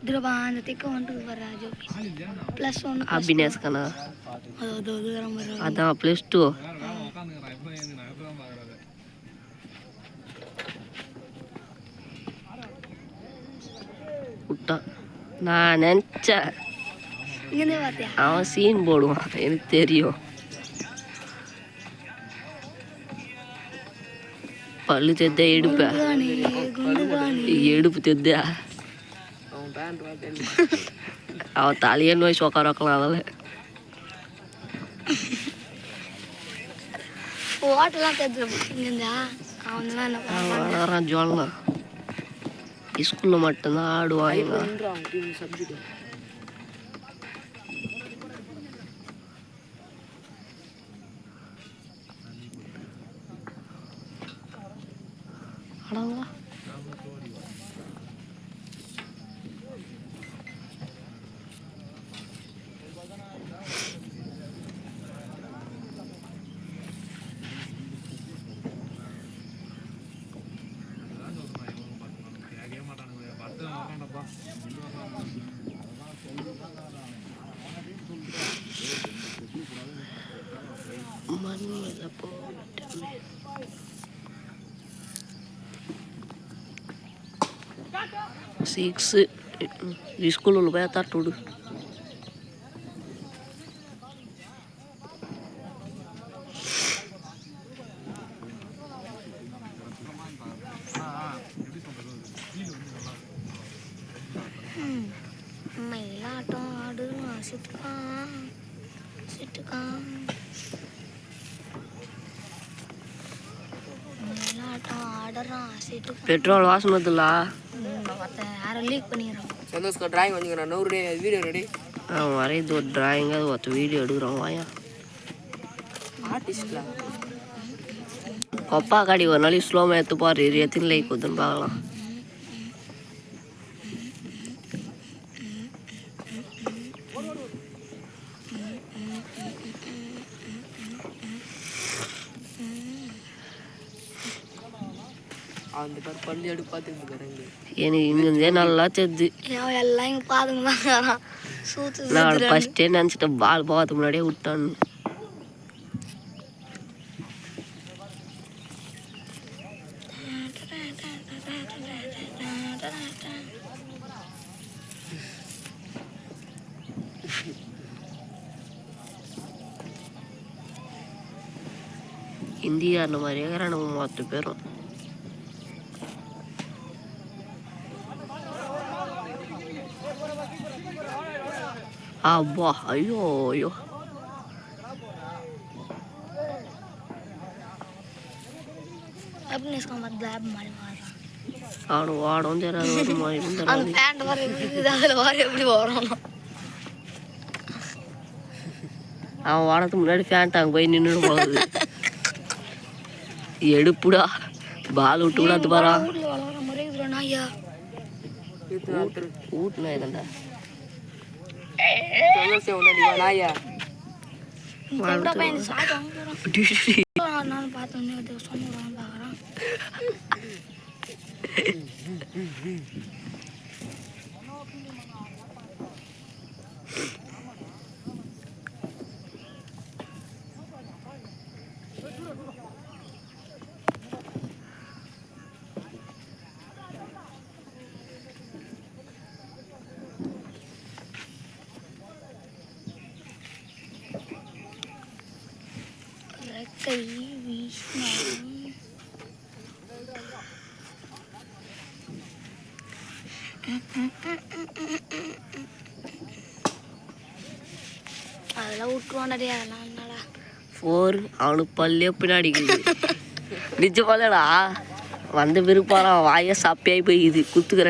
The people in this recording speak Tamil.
அந்த திக்க வந்துட்டு வர ஜோக்கி +1 அபினேஷ் கண்ணா அதான் +2 விட்டான். நான் நினச்சேன் அவன் சீன் போடுவான், எனக்கு தெரியும். பல்லு தெத்த எடுப்பு தெத்த அவன் தலையே நோய் சொக்கா வைக்கலாம். அதில் அவன் ஜோல்லாம் ஸ்கூலில் மட்டும்தான் ஆடுவாங்க. அடவா மண்ணில் போட்டு 6 ஸ்கூலில் போய் தட்டு விடு. மயிலாட்டம் ஆடுவான் சிட்டுக்கான் சிட்டுக்கான் மயிலாட்டம் ஆடுறான் சிட்டுக்கான். பெட்ரோல் வாசனை வருதுல்ல, யாரும் லீக் பண்ணிடுறான். சந்தோஷ்க்கு டிராயிங் வந்துக்கிறேன். நூறு வீடியோ ரெடி. அவன் வரைது ஒரு டிராயிங், அது ஒருத்த வீடியோ எடுக்கிறான். வாயா ஆர்டிஸ்ட்லாம் கொப்பா காடி ஒரு நாளைக்கு ஸ்லோமாக எடுத்து பாரு, எத்தனை லைக் வருதுன்னு பார்க்கலாம். அந்த பள்ளி எடுத்து பார்த்துருக்காங்க. எனக்கு இங்கே நல்லா தெரியுது. எல்லாம் இங்கே பாதுங்க சூத்து. நான் ஃபஸ்ட்டே நினச்சிட்டேன் பால் போகிறதுக்கு முன்னாடியே விட்டான்னு. இந்தியாவில் மாதிரியே இருக்கிறானுங்க மொத்த பேரும். அப்பா ஐயோ ஐயோ அவனு வாடும் தெரியாது அவன் வாடத்துக்கு முன்னாடி ஃபேண்ட் அங்கே போய் நின்று போகுது. எடுப்புடா பால் விட்டு விட அது பாரா ஊட்டுனா இதண்டா நாயா கை வீசினாலும் அதெல்லாம் விட்டுருவானடே. அதெல்லாம் என்னடா 4 அவனுக்கு பல்லே பின்னாடி நிஜ போலடா வந்து விருப்பாரான் வாய சாப்பியாய் போயிது குத்துக்கிற